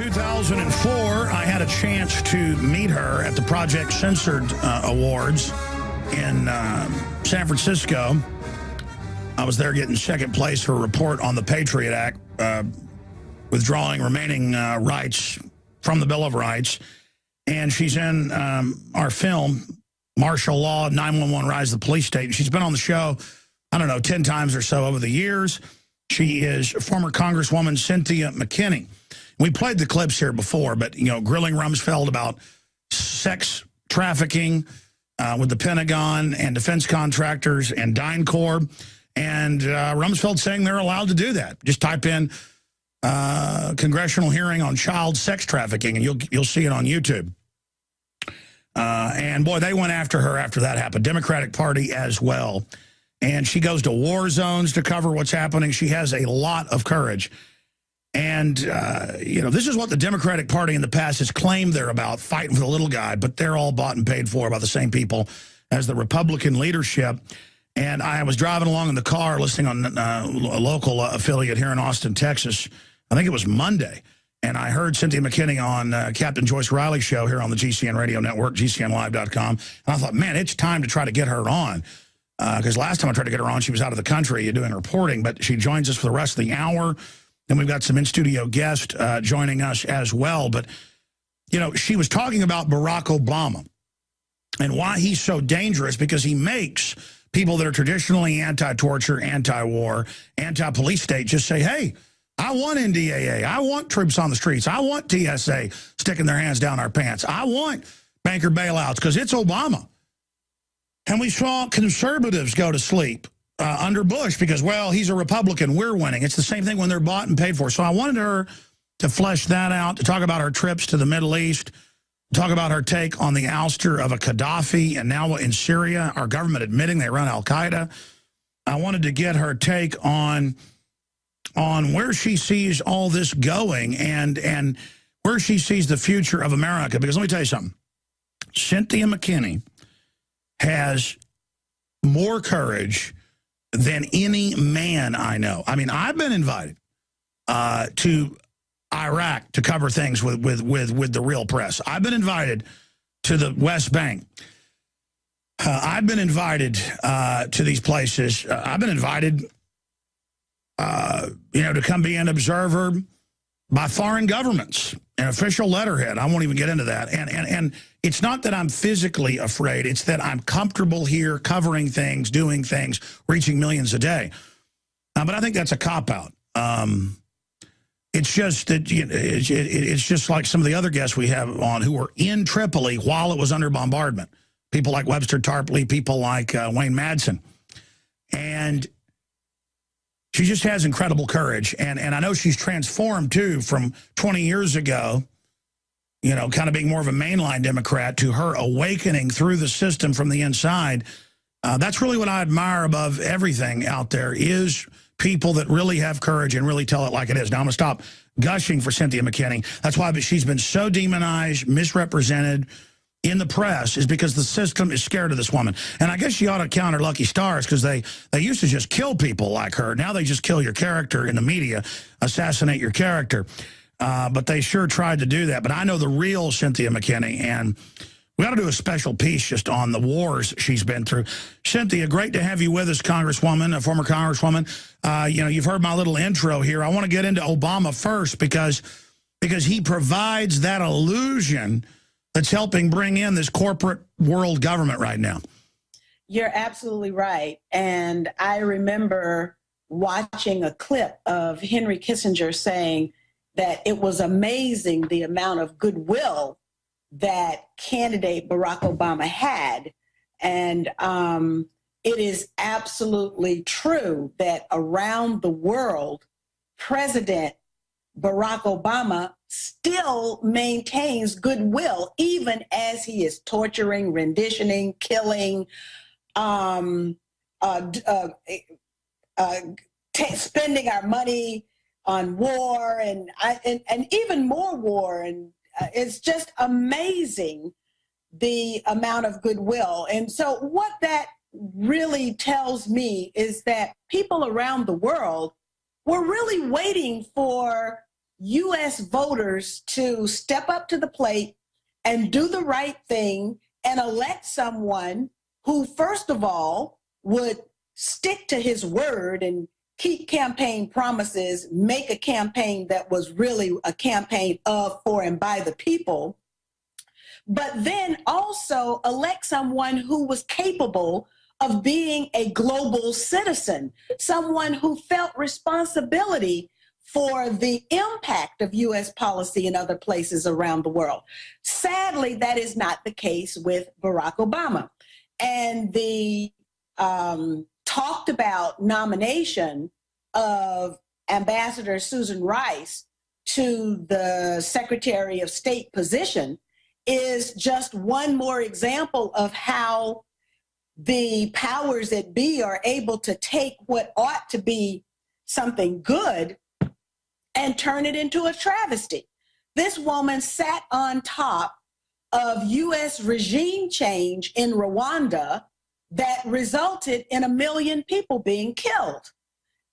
2004, I had a chance to meet her at the Project Censored Awards in San Francisco. I was there getting second place for a report on the Patriot Act, withdrawing remaining rights from the Bill of Rights. And she's in our film, Martial Law, 911 Rise of the Police State. And she's been on the show, I don't know, 10 times or so over the years. She is former Congresswoman Cynthia Mckinney. We played the clips here before, but, you know, grilling Rumsfeld about sex trafficking with the Pentagon and defense contractors and DynCorp. And Rumsfeld saying they're allowed to do that. Just type in congressional hearing on child sex trafficking, and you'll see it on YouTube. And, boy, they went after her after that happened. Democratic Party as well. And she goes to war zones to cover what's happening. She has a lot of courage. And, you know, this is what the Democratic Party in the past has claimed they're about, fighting for the little guy, but they're all bought and paid for by the same people as the Republican leadership. And I was driving along in the car listening on a local affiliate here in Austin, Texas. I think it was Monday. And I heard Cynthia Mckinney on Captain Joyce Riley's show here on the GCN radio network, GCNlive.com. And I thought, man, it's time to try to get her on. Because last time I tried to get her on, she was out of the country doing reporting. But she joins us for the rest of the hour. And we've got some in-studio guests joining us as well. But, you know, she was talking about Barack Obama and why he's so dangerous, because he makes people that are traditionally anti-torture, anti-war, anti-police state just say, hey, I want NDAA. I want troops on the streets. I want TSA sticking their hands down our pants. I want banker bailouts because it's Obama. And we saw conservatives go to sleep under Bush because, well, he's a Republican, we're winning. It's the same thing when they're bought and paid for. So I wanted her to flesh that out, to talk about her trips to the Middle East, talk about her take on the ouster of a Gaddafi, and now in Syria, our government admitting they run al-Qaeda. I wanted to get her take on where she sees all this going and where she sees the future of America. Because let me tell you something. Cynthia Mckinney has more courage than any man I know. I mean, I've been invited to Iraq to cover things with the real press. I've been invited to the West Bank. I've been invited to these places. I've been invited, you know, to come be an observer by foreign governments, an official letterhead. I won't even get into that. And it's not that I'm physically afraid. It's that I'm comfortable here covering things, doing things, reaching millions a day. But I think that's a cop-out. It's just that it's just like some of the other guests we have on who were in Tripoli while it was under bombardment. People like Webster Tarpley, people like Wayne Madsen. And she just has incredible courage. And I know she's transformed, too, from 20 years ago, you know, kind of being more of a mainline Democrat to her awakening through the system from the inside. That's really what I admire above everything out there is people that really have courage and really tell it like it is. Now, I'm going to stop gushing for Cynthia Mckinney. That's why she's been so demonized, misrepresented in the press, is because the system is scared of this woman. And I guess she ought to count her lucky stars, because they used to just kill people like her. Now they just kill your character in the media, assassinate your character. But they sure tried to do that. But I know the real Cynthia Mckinney, and we ought to do a special piece just on the wars she's been through. Cynthia, great to have you with us, Congresswoman, a former Congresswoman. You know, you've heard my little intro here. I want to get into Obama first because he provides that illusion that's helping bring in this corporate world government right now. You're absolutely right. And I remember watching a clip of Henry Kissinger saying that it was amazing the amount of goodwill that candidate Barack Obama had. And it is absolutely true that around the world, President Barack Obama still maintains goodwill, even as he is torturing, renditioning, killing, spending our money on war and even more war. And it's just amazing the amount of goodwill. And so what that really tells me is that people around the world were really waiting for U.S. voters to step up to the plate and do the right thing and elect someone who, first of all, would stick to his word and keep campaign promises, make a campaign that was really a campaign of, for, and by the people, but then also elect someone who was capable of being a global citizen, someone who felt responsibility for the impact of U.S. policy in other places around the world. Sadly, that is not the case with Barack Obama. And the talked about nomination of Ambassador Susan Rice to the Secretary of State position is just one more example of how the powers that be are able to take what ought to be something good and turn it into a travesty. This woman sat on top of U.S. regime change in Rwanda that resulted in 1 million people being killed.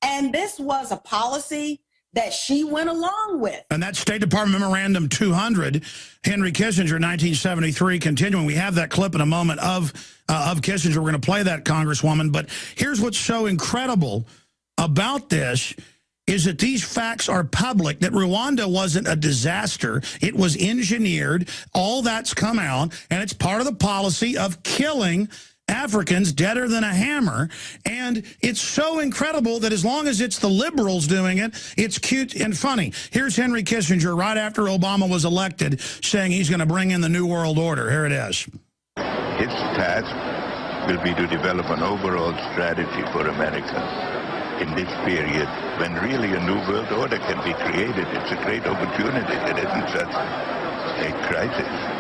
And this was a policy that she went along with. And that State Department Memorandum 200, Henry Kissinger, 1973, continuing. We have that clip in a moment of Kissinger. We're going to play that, Congresswoman. But here's what's so incredible about this is that these facts are public, that Rwanda wasn't a disaster. It was engineered. All that's come out, and it's part of the policy of killing Africans deader than a hammer. And it's so incredible that as long as it's the liberals doing it, it's cute and funny. Here's Henry Kissinger right after Obama was elected saying he's going to bring in the New World Order. Here it is. Its task will be to develop an overall strategy for America in this period when really a new world order can be created. It's a great opportunity. There isn't such a crisis.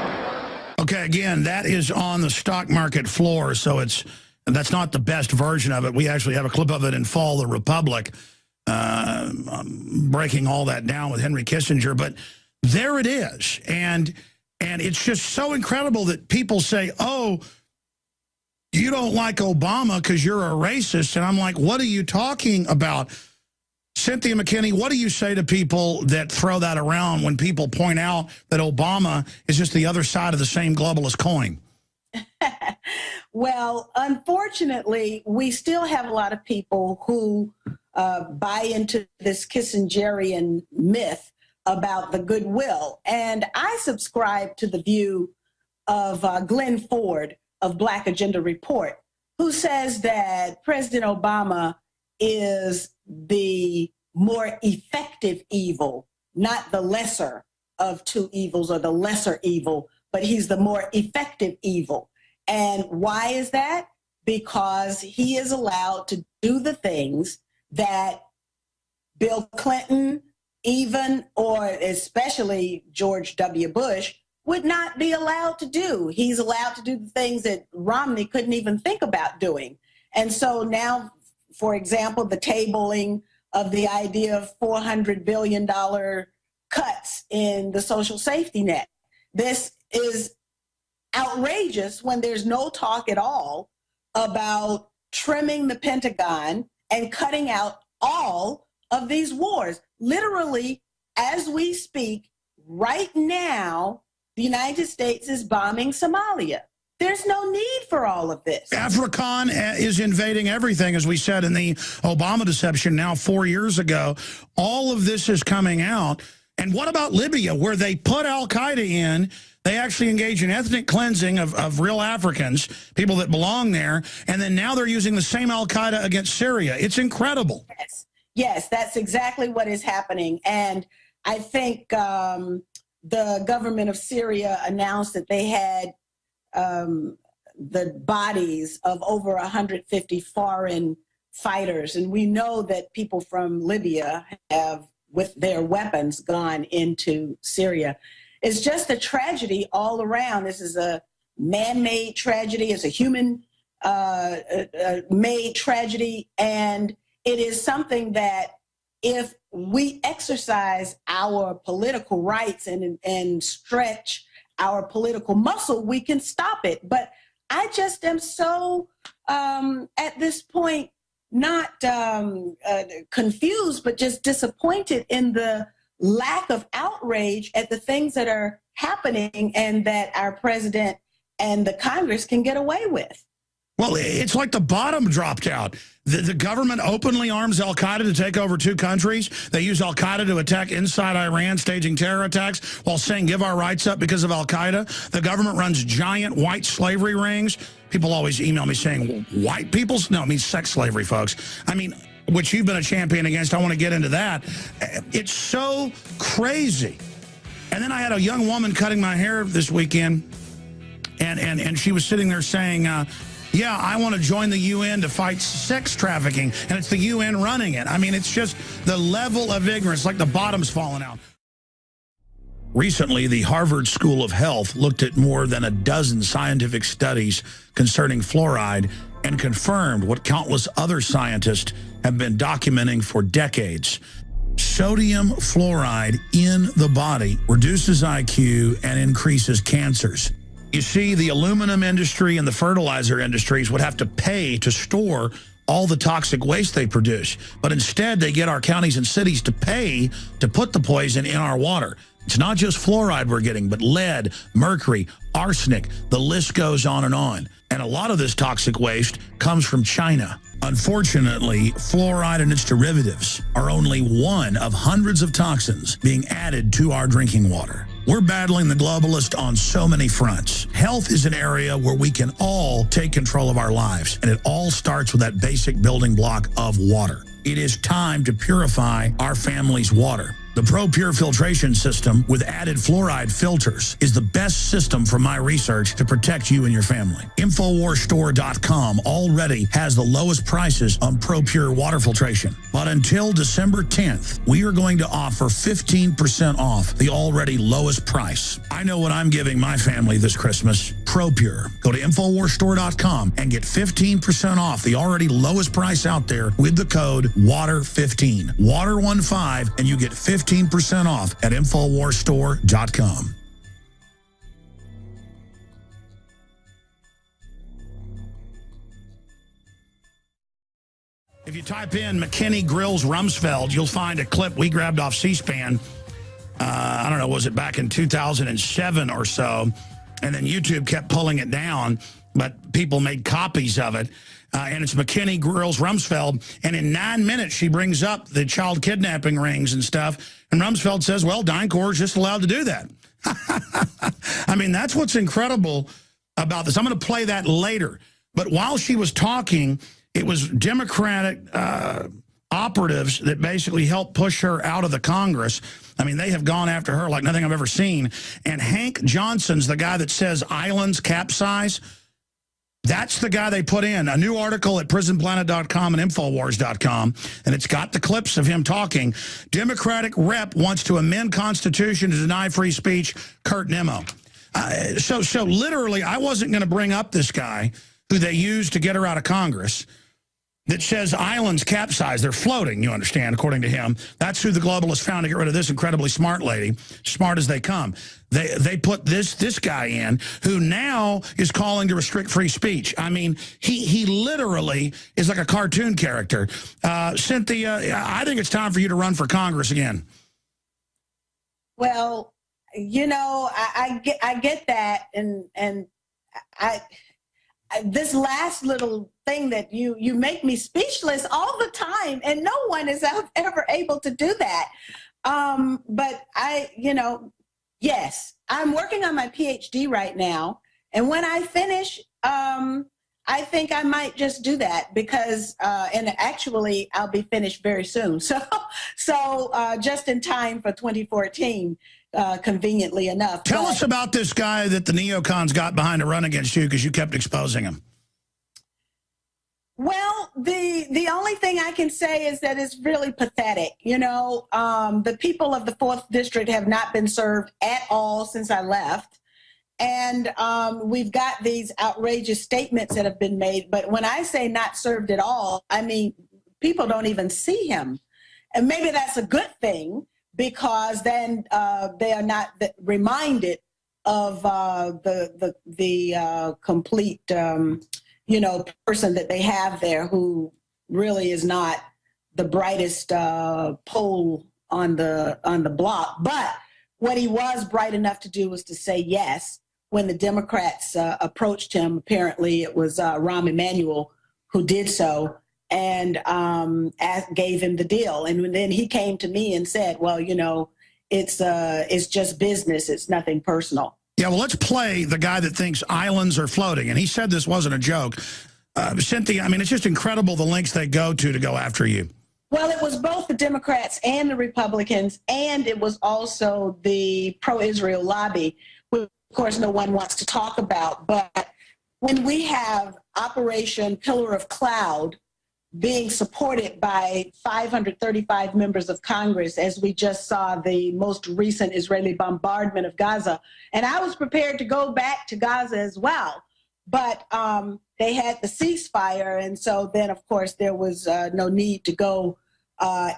Okay, again, that is on the stock market floor, so that's not the best version of it. We actually have a clip of it in Fall the Republic, breaking all that down with Henry Kissinger. But there it is, and it's just so incredible that people say, oh, you don't like Obama because you're a racist. And I'm like, what are you talking about? Cynthia Mckinney, what do you say to people that throw that around when people point out that Obama is just the other side of the same globalist coin? Well, unfortunately, we still have a lot of people who buy into this Kissingerian myth about the goodwill. And I subscribe to the view of Glenn Ford of Black Agenda Report, who says that President Obama is the more effective evil, not the lesser of two evils or the lesser evil, but he's the more effective evil. And why is that? Because he is allowed to do the things that Bill Clinton, even or especially George W. Bush, would not be allowed to do. He's allowed to do the things that Romney couldn't even think about doing. And so now, for example, the tabling of the idea of $400 billion cuts in the social safety net. This is outrageous when there's no talk at all about trimming the Pentagon and cutting out all of these wars. Literally, as we speak, right now, the United States is bombing Somalia. There's no need for all of this. African is invading everything, as we said in the Obama deception now 4 years ago. All of this is coming out. And what about Libya, where they put al-Qaeda in? They actually engage in ethnic cleansing of real Africans, people that belong there. And then now they're using the same al-Qaeda against Syria. It's incredible. Yes, that's exactly what is happening. And I think the government of Syria announced that they had the bodies of over 150 foreign fighters. And we know that people from Libya have, with their weapons, gone into Syria. It's just a tragedy all around. This is a man-made tragedy. It's a human made tragedy. And it is something that if we exercise our political rights and stretch our political muscle, we can stop it. But I just am so, at this point, not confused, but just disappointed in the lack of outrage at the things that are happening and that our president and the Congress can get away with. Well, it's like the bottom dropped out. The government openly arms al-Qaeda to take over 2 countries. They use al-Qaeda to attack inside Iran, staging terror attacks while saying give our rights up because of al-Qaeda. The government runs giant white slavery rings. People always email me saying, white people's? No, it means sex slavery, folks. I mean, which you've been a champion against. I want to get into that. It's so crazy. And then I had a young woman cutting my hair this weekend, and she was sitting there saying, yeah, I want to join the UN to fight sex trafficking, and it's the UN running it. I mean, it's just the level of ignorance, like the bottom's falling out. Recently, the Harvard School of Health looked at more than a dozen scientific studies concerning fluoride and confirmed what countless other scientists have been documenting for decades. Sodium fluoride in the body reduces IQ and increases cancers. You see, the aluminum industry and the fertilizer industries would have to pay to store all the toxic waste they produce. But instead, they get our counties and cities to pay to put the poison in our water. It's not just fluoride we're getting, but lead, mercury, arsenic. The list goes on. And a lot of this toxic waste comes from China. Unfortunately, fluoride and its derivatives are only one of hundreds of toxins being added to our drinking water. We're battling the globalists on so many fronts. Health is an area where we can all take control of our lives, and it all starts with that basic building block of water. It is time to purify our family's water. The ProPure filtration system with added fluoride filters is the best system from my research to protect you and your family. InfoWarsStore.com already has the lowest prices on ProPure water filtration. But until December 10th, we are going to offer 15% off the already lowest price. I know what I'm giving my family this Christmas. ProPure. Go to InfoWarsStore.com and get 15% off the already lowest price out there with the code WATER15. WATER15, and you get 15% off at InfoWarsStore.com. If you type in McKinney Grills Rumsfeld, you'll find a clip we grabbed off C-SPAN. I don't know, was it back in 2007 or so? And then YouTube kept pulling it down, but people made copies of it. And it's McKinney Grills Rumsfeld. And in 9 minutes, she brings up the child kidnapping rings and stuff. And Rumsfeld says, well, DynCorp is just allowed to do that. I mean, that's what's incredible about this. I'm going to play that later. But while she was talking, it was Democratic operatives that basically helped push her out of the Congress. I mean, they have gone after her like nothing I've ever seen. And Hank Johnson's the guy that says islands capsize. That's the guy they put in. A new article at prisonplanet.com and Infowars.com, and it's got the clips of him talking. Democratic rep wants to amend Constitution to deny free speech, Kurt Nimmo. So literally, I wasn't going to bring up this guy who they used to get her out of Congress that says islands capsize. They're floating, you understand, according to him. That's who the globalists found to get rid of this incredibly smart lady, smart as they come. They put this guy in who now is calling to restrict free speech. I mean, he literally is like a cartoon character. Cynthia, I think it's time for you to run for Congress again. Well, you know, I get that, and I this last little thing that you make me speechless all the time, and no one is ever able to do that. But yes, I'm working on my PhD right now, and when I finish, I think I might just do that because, and actually, I'll be finished very soon. So just in time for 2014. Conveniently enough. Tell us about this guy that the neocons got behind to run against you because you kept exposing him. Well, the only thing I can say is that it's really pathetic. You know, the people of the 4th District have not been served at all since I left. And we've got these outrageous statements that have been made. But when I say not served at all, I mean, people don't even see him. And maybe that's a good thing, because then they are not reminded of the complete, person that they have there who really is not the brightest pole the block. But what he was bright enough to do was to say yes when the Democrats approached him. Apparently, it was Rahm Emanuel who did so and gave him the deal. And then he came to me and said, "Well, you know, it's just business. It's nothing personal." Yeah, well, let's play the guy that thinks islands are floating. And he said this wasn't a joke. Cynthia, I mean, it's just incredible the lengths they go to go after you. Well, it was both the Democrats and the Republicans, and it was also the pro-Israel lobby, which, of course, no one wants to talk about. But when we have Operation Pillar of Cloud being supported by 535 members of Congress, as we just saw the most recent Israeli bombardment of Gaza, and I was prepared to go back to Gaza as well, but they had the ceasefire, and so then, of course, there was no need to go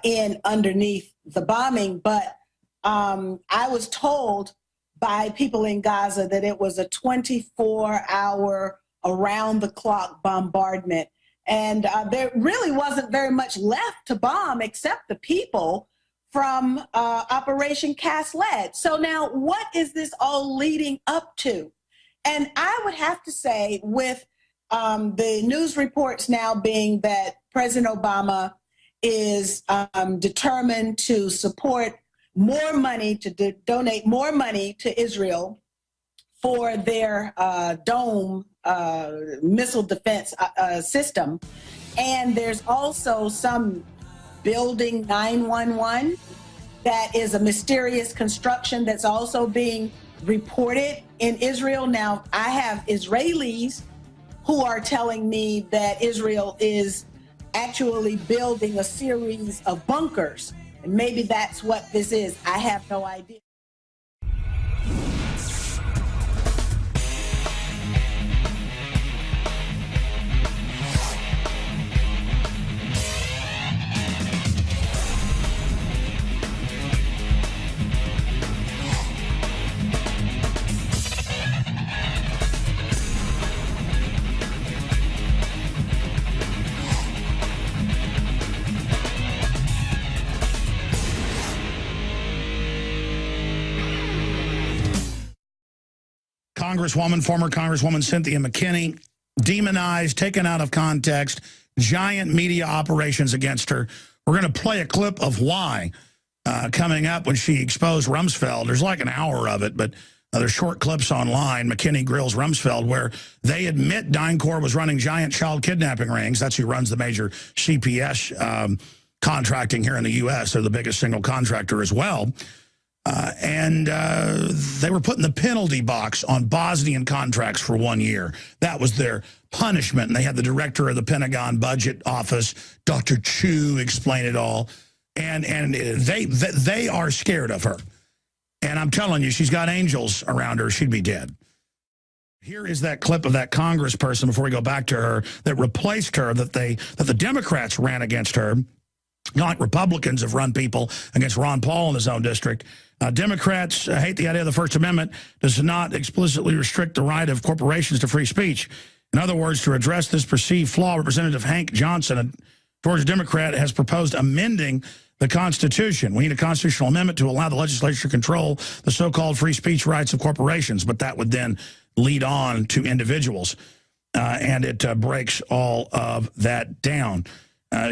in underneath the bombing. But I was told by people in Gaza that it was a 24-hour, around-the-clock bombardment. And there really wasn't very much left to bomb except the people from Operation Cast Lead. So now what is this all leading up to? And I would have to say, with the news reports now being that President Obama is determined to support more money, to donate more money to Israel for their dome missile defense system. And there's also some building 911 that is a mysterious construction that's also being reported in Israel. Now, I have Israelis who are telling me that Israel is actually building a series of bunkers. And maybe that's what this is. I have no idea. Former Congresswoman Cynthia Mckinney, demonized, taken out of context, giant media operations against her. We're going to play a clip of why coming up when she exposed Rumsfeld. There's like an hour of it, but there's short clips online. McKinney grills Rumsfeld, where they admit DynCorp was running giant child kidnapping rings. That's who runs the major CPS contracting here in the U.S. They're the biggest single contractor as well. And they were put in the penalty box on Bosnian contracts for 1 year. That was their punishment. And they had the director of the Pentagon Budget Office, Dr. Chu, explain it all. And they are scared of her. And I'm telling you, she's got angels around her. She'd be dead. Here is that clip of that congressperson, before we go back to her, that replaced her, that the Democrats ran against her. Not like Republicans have run people against Ron Paul in his own district. Democrats hate the idea of the First Amendment does not explicitly restrict the right of corporations to free speech. In other words, to address this perceived flaw, Representative Hank Johnson, a Georgia Democrat, has proposed amending the Constitution. We need a constitutional amendment to allow the legislature to control the so-called free speech rights of corporations, but that would then lead on to individuals, and it breaks all of that down.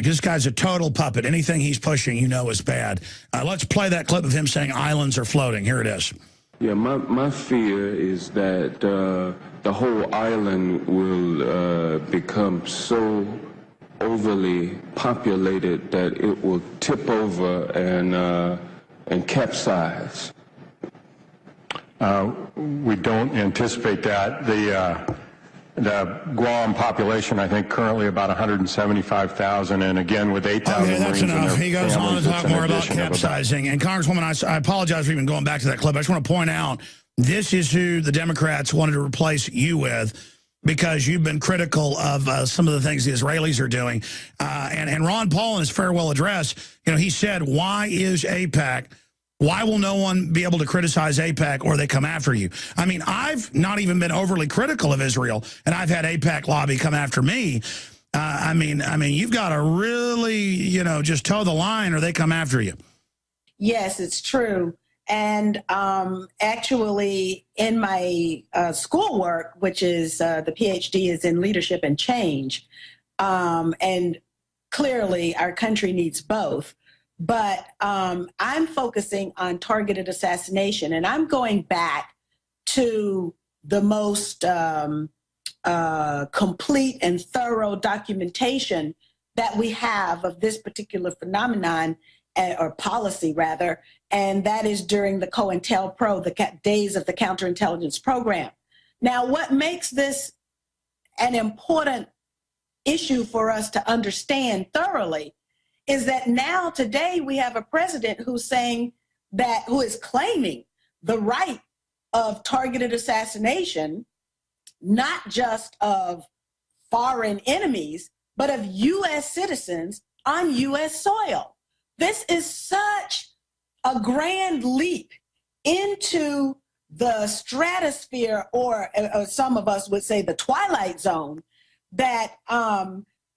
This guy's a total puppet. Anything he's pushing, you know, is bad. Let's play that clip of him saying islands are floating. Here it is. Yeah, my fear is that the whole island will become so overly populated that it will tip over and capsize. We don't anticipate that. The Guam population, I think, currently about 175,000, and again, with 8,000 okay, that's Marines enough. and He goes on to talk more about capsizing. And Congresswoman, I apologize for even going back to that clip. I just want to point out, this is who the Democrats wanted to replace you with, because you've been critical of some of the things the Israelis are doing. And Ron Paul, in his farewell address, you know, he said, why is AIPAC? Why will no one be able to criticize AIPAC or they come after you? I mean, I've not even been overly critical of Israel, and I've had AIPAC lobby come after me. I mean, you've got to really, you know, just toe the line or they come after you. Yes, it's true. And actually, in my schoolwork, which is the PhD is in leadership and change, and clearly our country needs both. But I'm focusing on targeted assassination, and I'm going back to the most complete and thorough documentation that we have of this particular phenomenon, or policy rather, and that is during the COINTELPRO, the days of the counterintelligence program. Now, what makes this an important issue for us to understand thoroughly is that now today we have a president who's saying that, who is claiming the right of targeted assassination, not just of foreign enemies, but of U.S. citizens on U.S. soil. This is such a grand leap into the stratosphere, or some of us would say the twilight zone, that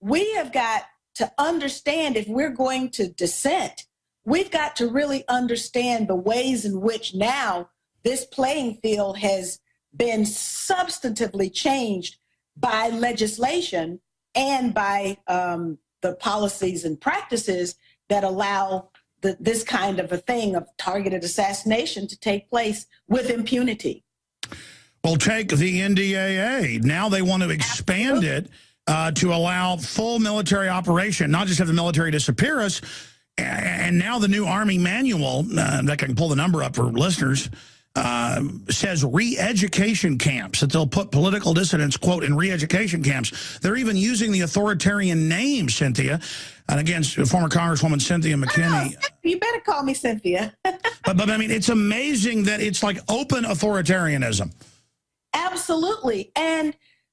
we have got to understand. If we're going to dissent, we've got to really understand the ways in which now this playing field has been substantively changed by legislation and by the policies and practices that allow this kind of a thing of targeted assassination to take place with impunity. Well, take the NDAA. Now they want to expand it to allow full military operation, not just have the military disappear us. And now the new Army manual, that I can pull the number up for listeners, says re-education camps, that they'll put political dissidents, quote, in re-education camps. They're even using the authoritarian name, Cynthia. And again, former Congresswoman Cynthia Mckinney. Oh, you better call me Cynthia. but I mean, it's amazing that it's like open authoritarianism. Absolutely.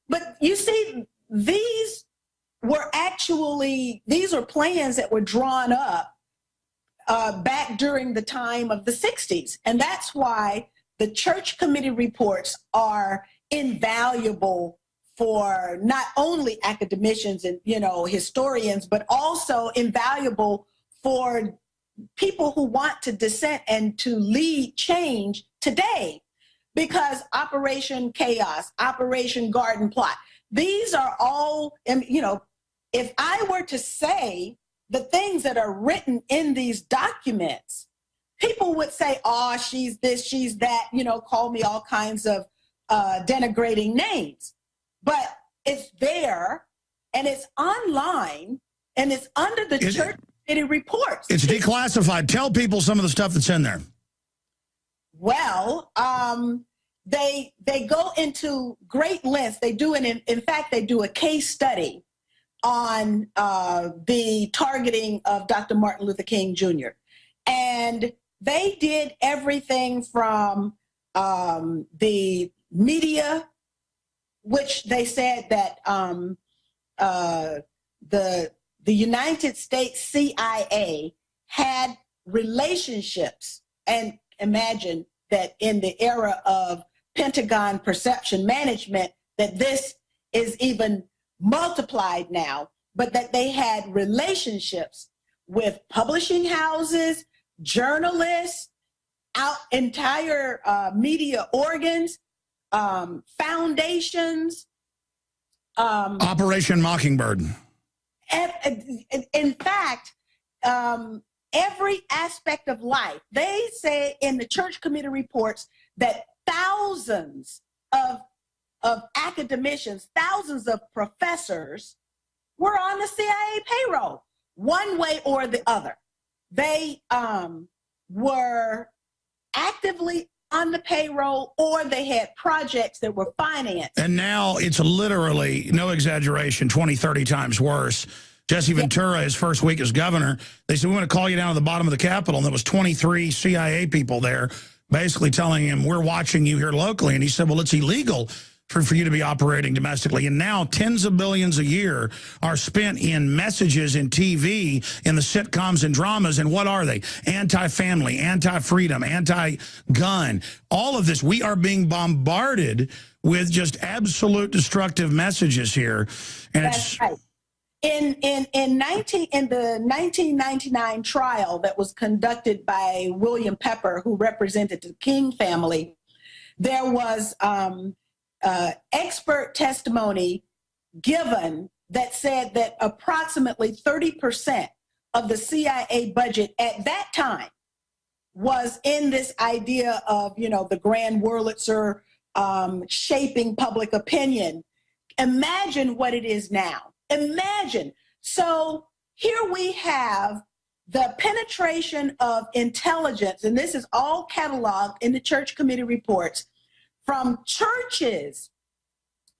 But you see, these are plans that were drawn up back during the time of the 60s. And that's why the church committee reports are invaluable for not only academicians and, historians, but also invaluable for people who want to dissent and to lead change today. Because Operation Chaos, Operation Garden Plot, these are all, if I were to say the things that are written in these documents, people would say, oh, she's this, she's that, call me all kinds of denigrating names. But it's there, and it's online, and it's under the church committee reports. It's declassified. Tell people some of the stuff that's in there. Well, they go into great lengths. They do in fact, they do a case study on the targeting of Dr. Martin Luther King Jr. And they did everything from the media, which they said that the United States CIA had relationships, and imagine that in the era of Pentagon perception management, that this is even multiplied now, but that they had relationships with publishing houses, journalists, entire media organs, foundations. Operation Mockingbird. In fact, every aspect of life. They say in the church committee reports that thousands of academicians, thousands of professors were on the CIA payroll, one way or the other. They were actively on the payroll, or they had projects that were financed. And now it's literally, no exaggeration, 20, 30 times worse. Jesse Ventura, his first week as governor, they said, we want to call you down to the bottom of the Capitol. And there was 23 CIA people there basically telling him, we're watching you here locally. And he said, well, it's illegal for you to be operating domestically. And now tens of billions a year are spent in messages in TV, in the sitcoms and dramas. And what are they? Anti-family, anti-freedom, anti-gun. All of this, we are being bombarded with just absolute destructive messages here. And That's right. In the 1999 trial that was conducted by William Pepper, who represented the King family, there was expert testimony given that said that approximately 30% of the CIA budget at that time was in this idea of, the Grand Wurlitzer shaping public opinion. Imagine what it is now. Imagine. So here we have the penetration of intelligence, and this is all cataloged in the church committee reports, from churches,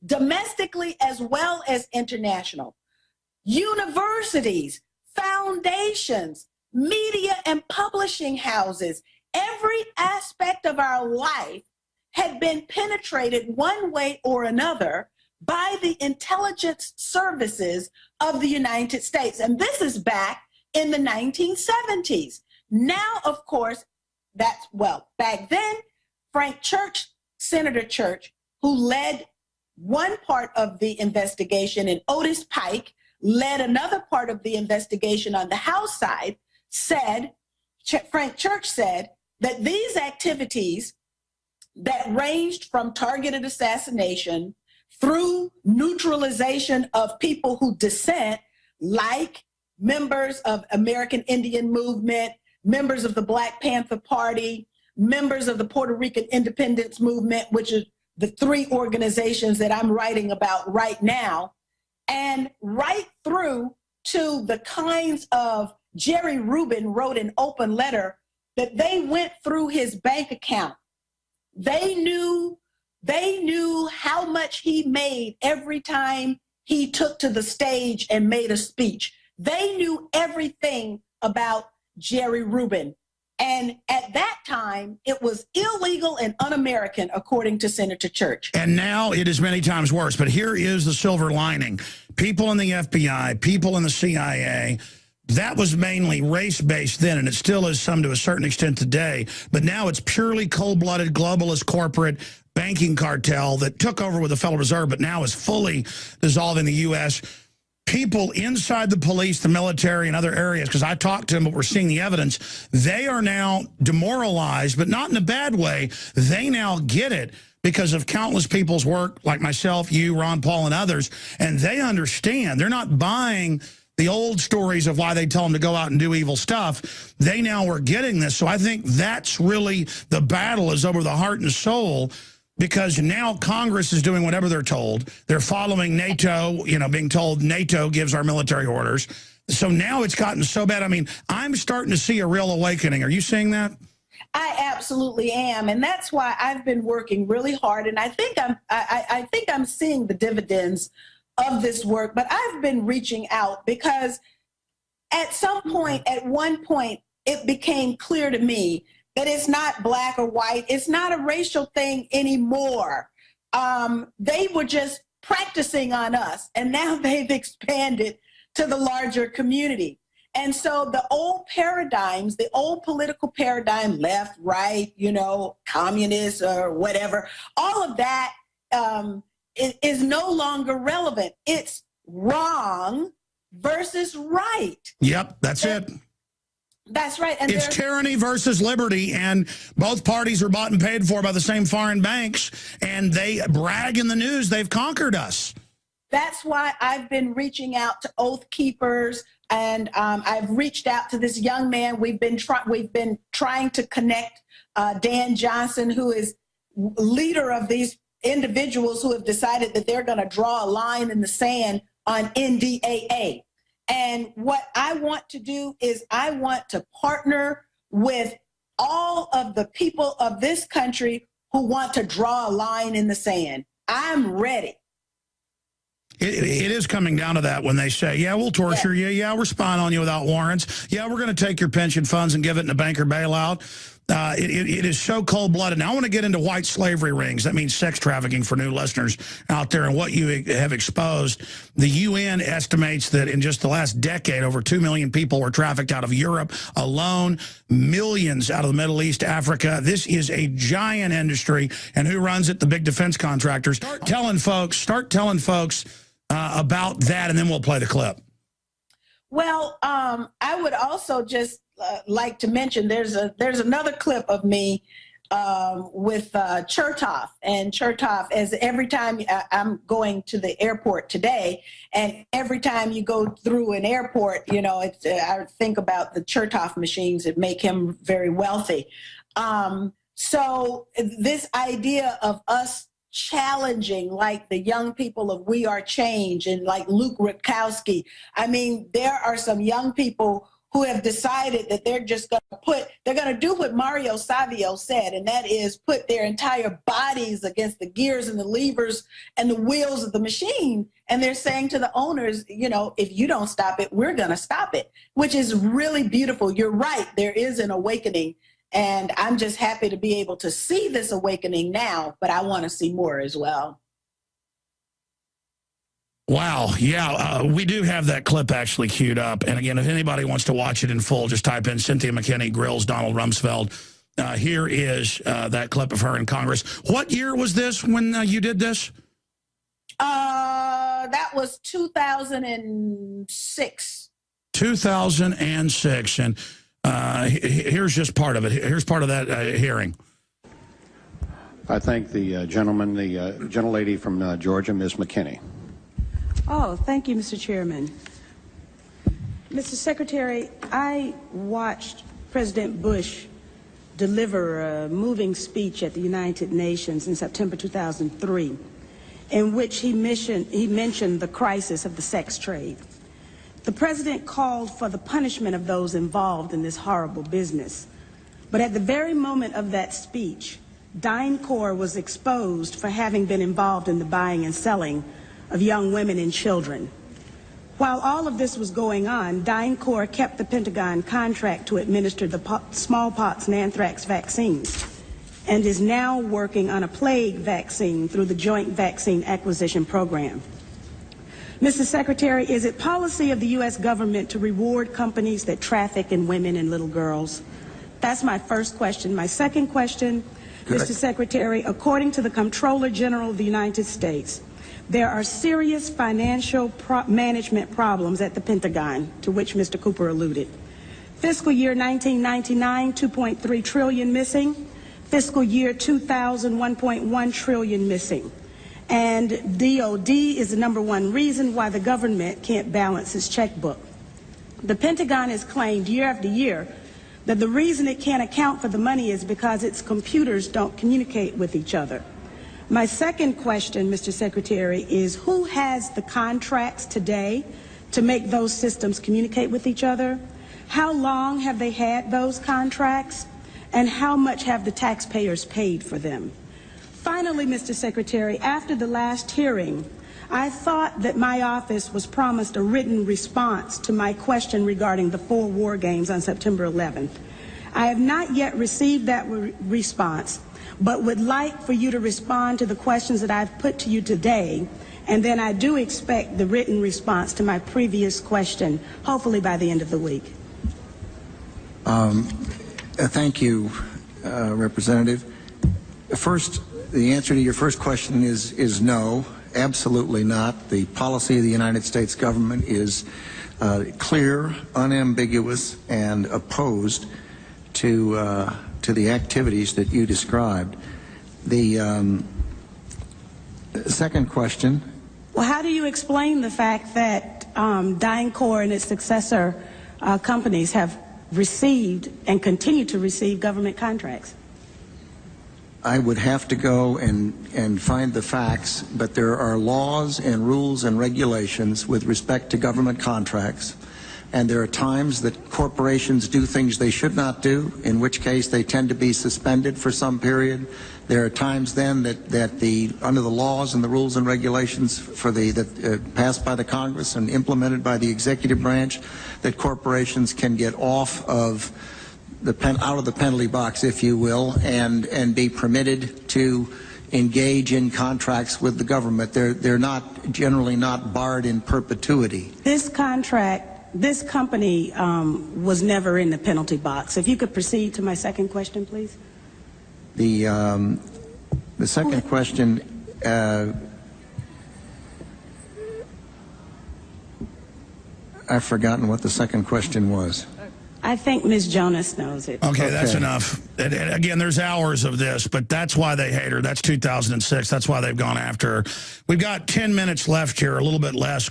domestically as well as international, universities, foundations, media and publishing houses. Every aspect of our life had been penetrated one way or another by the intelligence services of the United States. And this is back in the 1970s. Now, of course, back then, Frank Church, Senator Church, who led one part of the investigation, and Otis Pike led another part of the investigation on the House side, Frank Church said that these activities that ranged from targeted assassination through neutralization of people who dissent, like members of American Indian Movement, members of the Black Panther Party, members of the Puerto Rican Independence Movement, which is the three organizations that I'm writing about right now, and right through to the kinds of Jerry Rubin wrote an open letter that they went through his bank account. They knew how much he made every time he took to the stage and made a speech. They knew everything about Jerry Rubin. And at that time, it was illegal and un-American, according to Senator Church. And now it is many times worse. But here is the silver lining. People in the FBI, people in the CIA, that was mainly race-based then, and it still is some to a certain extent today. But now it's purely cold-blooded, globalist, corporate banking cartel that took over with the Federal Reserve, but now is fully dissolved in the U.S. People inside the police, the military, and other areas, because I talked to them, but we're seeing the evidence, they are now demoralized, but not in a bad way. They now get it because of countless people's work, like myself, you, Ron Paul, and others, and they understand. They're not buying the old stories of why they tell them to go out and do evil stuff. They now are getting this. So I think that's really the battle, is over the heart and soul, because now Congress is doing whatever they're told. They're following NATO, being told NATO gives our military orders. So now it's gotten so bad. I mean, I'm starting to see a real awakening. Are you seeing that? I absolutely am. And that's why I've been working really hard. And I think I'm seeing the dividends of this work, but I've been reaching out because at one point, it became clear to me that it's not black or white. It's not a racial thing anymore. They were just practicing on us, and now they've expanded to the larger community. And so the old paradigms, the old political paradigm, left, right, communist or whatever, all of that is no longer relevant. It's wrong versus right. Yep, that's it. That's right. And it's tyranny versus liberty, and both parties are bought and paid for by the same foreign banks, and they brag in the news they've conquered us. That's why I've been reaching out to Oath Keepers, and I've reached out to this young man. We've been trying to connect Dan Johnson, who is leader of these individuals who have decided that they're going to draw a line in the sand on NDAA. And what I want to do is I want to partner with all of the people of this country who want to draw a line in the sand. I'm ready. It is coming down to that when they say, yeah, we'll torture you. Yeah, we're spying on you without warrants. Yeah, we're going to take your pension funds and give it in a banker bailout. It is so cold-blooded. Now, I want to get into white slavery rings. That means sex trafficking for new listeners out there and what you have exposed. The UN estimates that in just the last decade, over 2 million people were trafficked out of Europe alone, millions out of the Middle East, Africa. This is a giant industry. And who runs it? The big defense contractors. Start telling folks about that, and then we'll play the clip. Well, I would also just like to mention there's another clip of me with Chertoff, and Chertoff, as every time I'm going to the airport today, and every time you go through an airport, you know, I think about the Chertoff machines that make him very wealthy. So this idea of us challenging, like the young people of We Are Change and like Luke Rutkowski. I mean, there are some young people who have decided that they're just going to do what Mario Savio said, and that is put their entire bodies against the gears and the levers and the wheels of the machine. And they're saying to the owners, you know, if you don't stop it, we're going to stop it, which is really beautiful. You're right. There is an awakening. And I'm just happy to be able to see this awakening now, but I want to see more as well. Wow. Yeah, we do have that clip actually queued up. And again, if anybody wants to watch it in full, just type in Cynthia McKinney grills Donald Rumsfeld. Here is that clip of her in Congress. What year was this when you did this? That was 2006. 2006. And here's just part of it. Here's part of that hearing. I thank the gentleman, the gentlelady from Georgia, Ms. McKinney. Oh, thank you, Mr. Chairman. Mr. Secretary, I watched President Bush deliver a moving speech at the United Nations in September 2003, in which he mentioned the crisis of the sex trade. The president called for the punishment of those involved in this horrible business. But at the very moment of that speech, DynCorp was exposed for having been involved in the buying and selling of young women and children. While all of this was going on, DynCorp kept the Pentagon contract to administer the smallpox and anthrax vaccines and is now working on a plague vaccine through the Joint Vaccine Acquisition Program. Mr. Secretary, is it policy of the U.S. government to reward companies that traffic in women and little girls? That's my first question. My second question, Mr. Secretary, according to the Comptroller General of the United States, there are serious financial management problems at the Pentagon, to which Mr. Cooper alluded. Fiscal year 1999, 2.3 trillion missing. Fiscal year 2000, 1.1 trillion missing. And DOD is the #1 reason why the government can't balance its checkbook. The Pentagon has claimed year after year that the reason it can't account for the money is because its computers don't communicate with each other. My second question, Mr. Secretary, is who has the contracts today to make those systems communicate with each other? How long have they had those contracts? And how much have the taxpayers paid for them? Finally, Mr. Secretary, after the last hearing, I thought that my office was promised a written response to my question regarding the 4 war games on September 11th. I have not yet received that response, but would like for you to respond to the questions that I've put to you today, and then I do expect the written response to my previous question, hopefully by the end of the week. Thank you, Representative. First, the answer to your first question is no, absolutely not. The policy of the United States government is clear, unambiguous, and opposed to the activities that you described. The second question. Well, how do you explain the fact that DynCorp and its successor companies have received and continue to receive government contracts? I would have to go and find the facts, but there are laws and rules and regulations with respect to government contracts, and there are times that corporations do things they should not do, in which case they tend to be suspended for some period. There are times then that under the laws and the rules and regulations passed by the Congress and implemented by the executive branch, that corporations can get off of out of the penalty box, if you will, and be permitted to engage in contracts with the government. They're not generally not barred in perpetuity. This company was never in the penalty box. If you could proceed to my second question, please. The second question. I've forgotten what the second question was. I think Ms. Jonas knows it. Okay, that's enough. And again, there's hours of this, but that's why they hate her. That's 2006. That's why they've gone after her. We've got 10 minutes left here, a little bit less,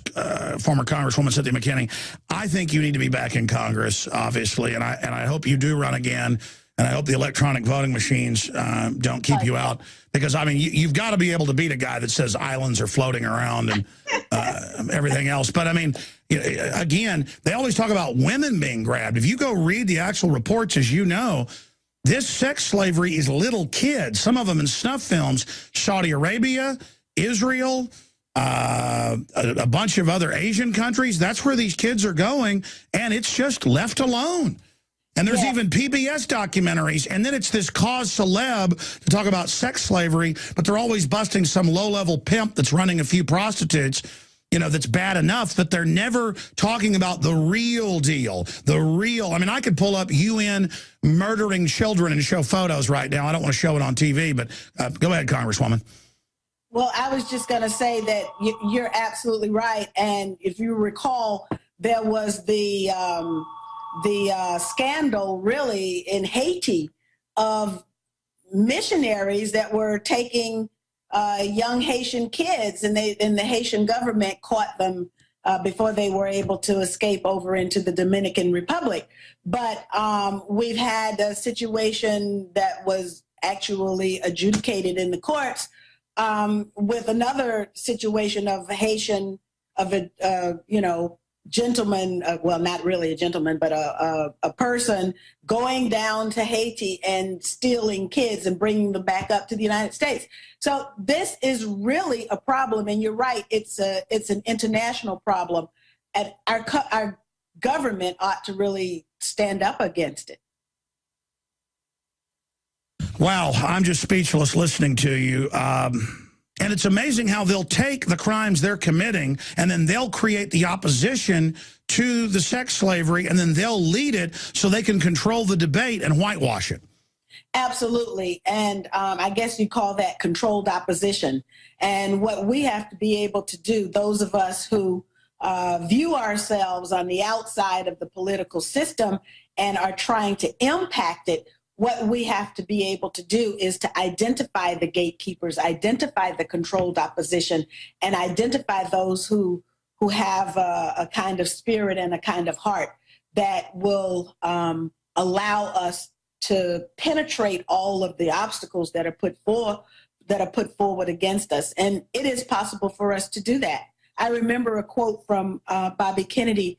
former Congresswoman Cynthia Mckinney. I think you need to be back in Congress, obviously, and I hope you do run again, and I hope the electronic voting machines don't keep you out. Because, I mean, you've got to be able to beat a guy that says islands are floating around and everything else. But, I mean, again, they always talk about women being grabbed. If you go read the actual reports, as you know, this sex slavery is little kids, some of them in snuff films, Saudi Arabia, Israel, a bunch of other Asian countries. That's where these kids are going, and it's just left alone. And there's even PBS documentaries, and then it's this cause celeb to talk about sex slavery, but they're always busting some low-level pimp that's running a few prostitutes, you know, that's bad enough that they're never talking about the real deal, the real. I mean, I could pull up UN murdering children and show photos right now. I don't want to show it on TV, but go ahead, Congresswoman. Well, I was just going to say that you're absolutely right. And if you recall, there was the scandal really in Haiti of missionaries that were taking young Haitian kids, and the Haitian government caught them before they were able to escape over into the Dominican Republic. But we've had a situation that was actually adjudicated in the courts with another situation of Haitian, gentleman, well, not really a gentleman, but a person going down to Haiti and stealing kids and bringing them back up to the United States. So this is really a problem, and you're right, it's an international problem, and our government ought to really stand up against it. Wow, I'm just speechless listening to you. And it's amazing how they'll take the crimes they're committing and then they'll create the opposition to the sex slavery, and then they'll lead it so they can control the debate and whitewash it. Absolutely. And I guess you call that controlled opposition. And what we have to be able to do, those of us who view ourselves on the outside of the political system and are trying to impact it, what we have to be able to do is to identify the gatekeepers, identify the controlled opposition, and identify those who have a kind of spirit and a kind of heart that will allow us to penetrate all of the obstacles that are put forward against us. And it is possible for us to do that. I remember a quote from Bobby Kennedy,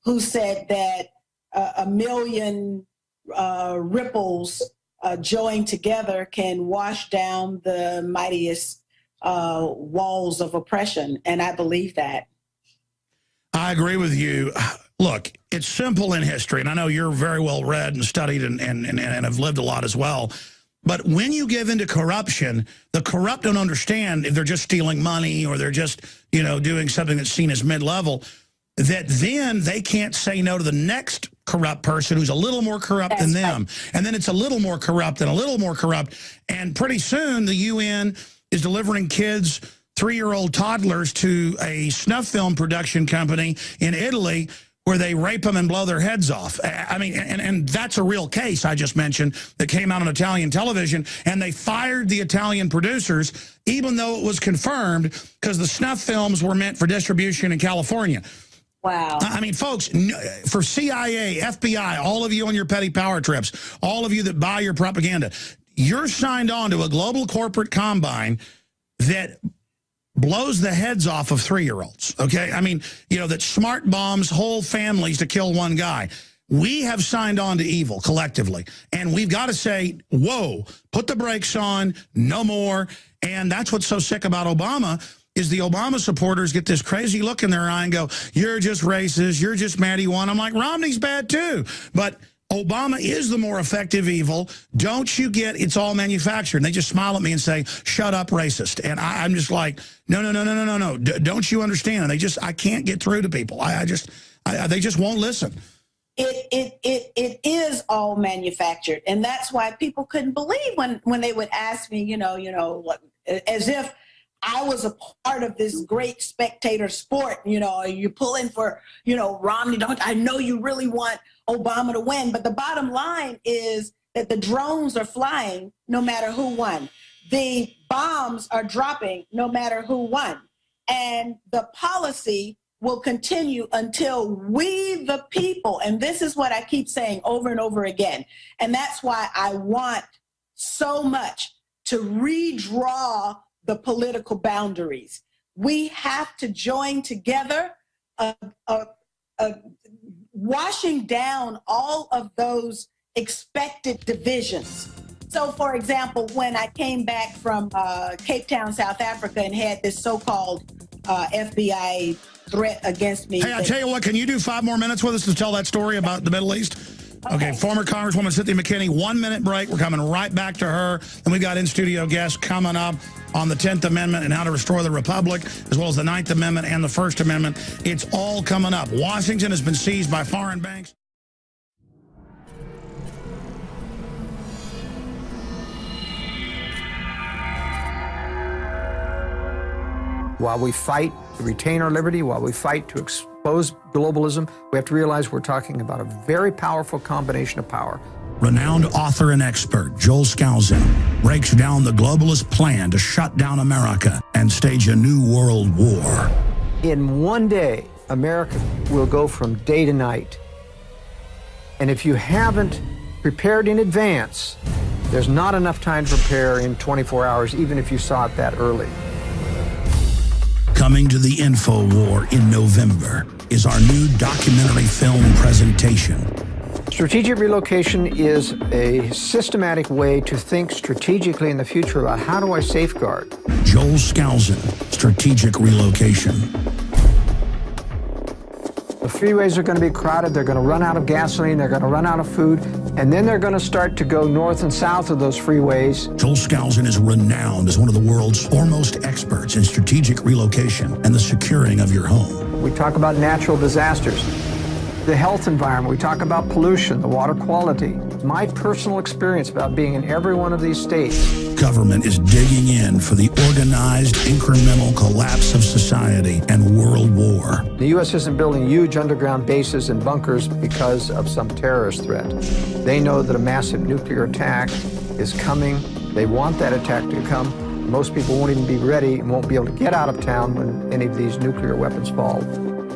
who said that a million ripples joined together can wash down the mightiest walls of oppression. And I believe that. I agree with you. Look, it's simple in history, and I know you're very well read and studied and have lived a lot as well. But when you give into corruption, the corrupt don't understand if they're just stealing money or they're just, doing something that's seen as mid-level, that then they can't say no to the next corrupt person who's a little more corrupt than them. Right. And then it's a little more corrupt and a little more corrupt. And pretty soon the UN is delivering kids, 3-year-old toddlers, to a snuff film production company in Italy where they rape them and blow their heads off. I mean, and that's a real case I just mentioned that came out on Italian television, and they fired the Italian producers, even though it was confirmed, because the snuff films were meant for distribution in California. Wow. I mean, folks, for CIA, FBI, all of you on your petty power trips, all of you that buy your propaganda, you're signed on to a global corporate combine that blows the heads off of 3-year-olds, okay? I mean, that smart bombs whole families to kill one guy. We have signed on to evil collectively, and we've got to say, whoa, put the brakes on, no more. And that's what's so sick about Obama, is the Obama supporters get this crazy look in their eye and go, you're just racist, you're just mad he won. I'm like, Romney's bad too. But Obama is the more effective evil. Don't you get it's all manufactured? And they just smile at me and say, shut up, racist. And I'm just like, no. Don't you understand? And I can't get through to people. They just won't listen. It is all manufactured. And that's why people couldn't believe when they would ask me, as if I was a part of this great spectator sport. You know, you're pulling for, you know, Romney. I know you really want Obama to win, but the bottom line is that the drones are flying no matter who won. The bombs are dropping no matter who won. And the policy will continue until we, the people, and this is what I keep saying over and over again, and that's why I want so much to redraw the political boundaries. We have to join together, washing down all of those expected divisions. So, for example, when I came back from Cape Town, South Africa, and had this so-called FBI threat against me. Hey, I tell you what, can you do 5 more minutes with us to tell that story about the Middle East? Okay, former Congresswoman Cynthia Mckinney, 1 minute break. We're coming right back to her. And we've got in-studio guests coming up on the 10th Amendment and how to restore the Republic, as well as the 9th Amendment and the First Amendment. It's all coming up. Washington has been seized by foreign banks. While we fight to retain our liberty, while we fight to expose globalism, we have to realize we're talking about a very powerful combination of power. Renowned author and expert Joel Skousen breaks down the globalist plan to shut down America and stage a new world war. In one day, America will go from day to night. And if you haven't prepared in advance, there's not enough time to prepare in 24 hours, even if you saw it that early. Coming to the Info War in November is our new documentary film presentation. Strategic relocation is a systematic way to think strategically in the future about how do I safeguard. Joel Skousen, Strategic Relocation. The freeways are going to be crowded, they're going to run out of gasoline, they're going to run out of food, and then they're going to start to go north and south of those freeways. Joel Skousen is renowned as one of the world's foremost experts in strategic relocation and the securing of your home. We talk about natural disasters, the health environment, we talk about pollution, the water quality. My personal experience about being in every one of these states. Government is digging in for the organized, incremental collapse of society and world war. The U.S. isn't building huge underground bases and bunkers because of some terrorist threat. They know that a massive nuclear attack is coming. They want that attack to come. Most people won't even be ready and won't be able to get out of town when any of these nuclear weapons fall,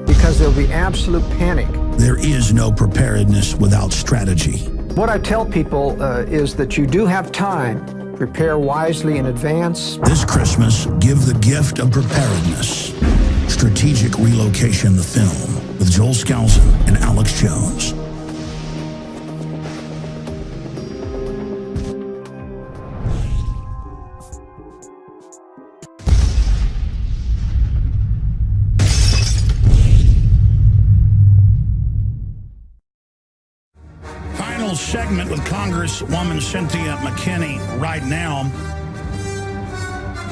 because there'll be absolute panic. There is no preparedness without strategy. What I tell people is that you do have time. Prepare wisely in advance. This Christmas, give the gift of preparedness. Strategic Relocation, the film, with Joel Skousen and Alex Jones. Segment with Congresswoman Cynthia Mckinney right now.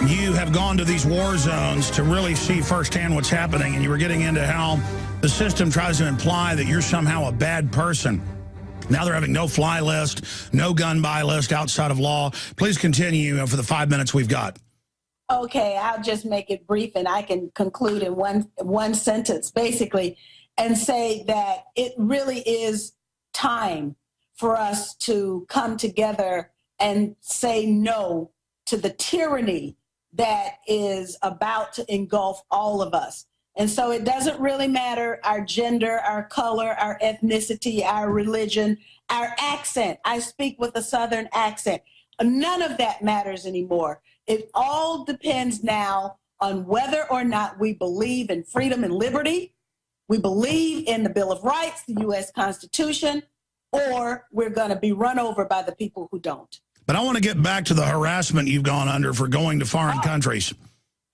You have gone to these war zones to really see firsthand what's happening, and you were getting into how the system tries to imply that you're somehow a bad person. Now they're having no fly list, no gun buy list outside of law. Please continue for the 5 minutes we've got. Okay, I'll just make it brief, and I can conclude in one sentence, basically, and say that it really is time for us to come together and say no to the tyranny that is about to engulf all of us. And so it doesn't really matter our gender, our color, our ethnicity, our religion, our accent. I speak with a Southern accent. None of that matters anymore. It all depends now on whether or not we believe in freedom and liberty, we believe in the Bill of Rights, the U.S. Constitution, or we're going to be run over by the people who don't. But I want to get back to the harassment you've gone under for going to foreign countries.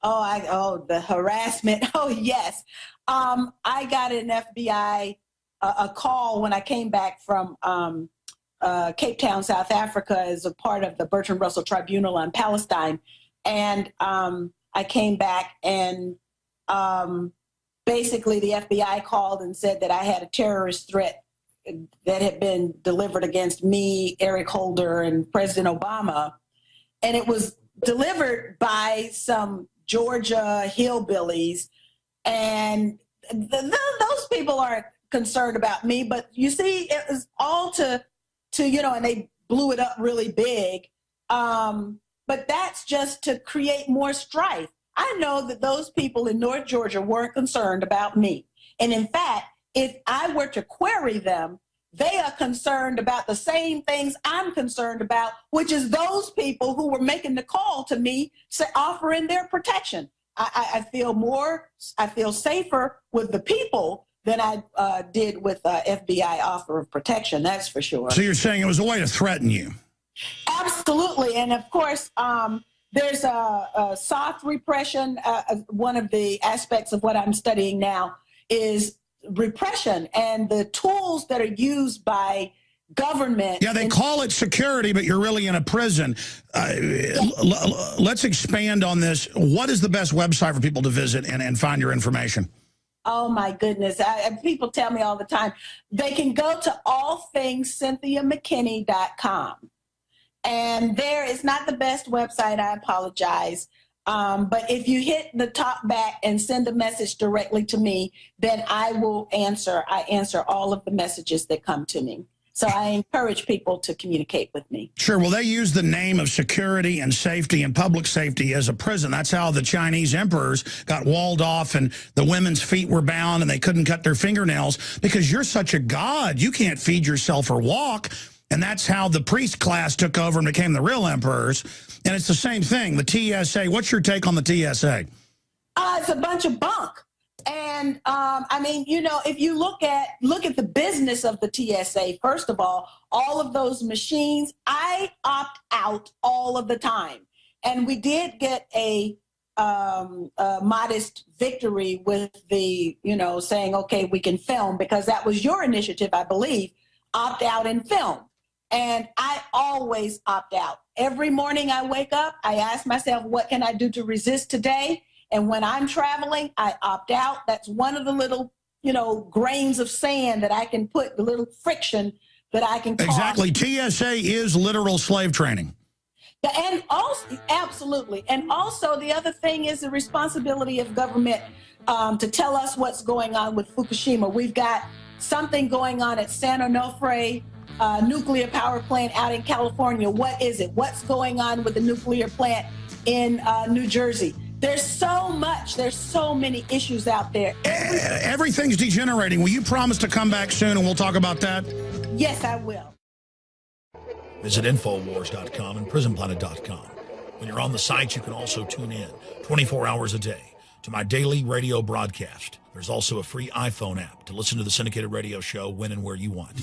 The harassment. Oh, yes. I got an FBI a call when I came back from Cape Town, South Africa, as a part of the Bertrand Russell Tribunal on Palestine. And I came back and basically the FBI called and said that I had a terrorist threat that had been delivered against me, Eric Holder, and President Obama. And it was delivered by some Georgia hillbillies. And those people aren't concerned about me. But you see, it was all to and they blew it up really big. But that's just to create more strife. I know that those people in North Georgia weren't concerned about me. And in fact, if I were to query them, they are concerned about the same things I'm concerned about, which is those people who were making the call to me, offering their protection. I feel safer with the people than I did with FBI offer of protection. That's for sure. So you're saying it was a way to threaten you? Absolutely. And of course, there's a soft repression. One of the aspects of what I'm studying now is repression and the tools that are used by government. Yeah, they call it security, but you're really in a prison. Let's expand on this. What is the best website for people to visit and find your information? Oh, my goodness. People tell me all the time. They can go to allthingscynthiamckinney.com. And there is not the best website. I apologize. But if you hit the top back and send a message directly to me, then I will answer. I answer all of the messages that come to me. So I encourage people to communicate with me. Sure. Well, they use the name of security and safety and public safety as a prison. That's how the Chinese emperors got walled off and the women's feet were bound and they couldn't cut their fingernails because you're such a god. You can't feed yourself or walk. And that's how the priest class took over and became the real emperors. And it's the same thing. The TSA, what's your take on the TSA? It's a bunch of bunk. And I mean, if you look at the business of the TSA, first of all of those machines, I opt out all of the time. And we did get a modest victory with the, saying, okay, we can film, because that was your initiative, I believe, opt out and film. And I always opt out. Every morning I wake up, I ask myself, what can I do to resist today? And when I'm traveling, I opt out. That's one of the little, grains of sand that I can put, the little friction that I can cause. Exactly. TSA is literal slave training. Yeah, and also, absolutely. And also the other thing is the responsibility of government to tell us what's going on with Fukushima. We've got something going on at San Onofre nuclear power plant out in California. What is it? What's going on with the nuclear plant in New Jersey? There's so much. There's so many issues out there. Everything's degenerating. Will you promise to come back soon and we'll talk about that? Yes, I will. Visit Infowars.com and PrisonPlanet.com. When you're on the site, you can also tune in 24 hours a day to my daily radio broadcast. There's also a free iPhone app to listen to the syndicated radio show when and where you want.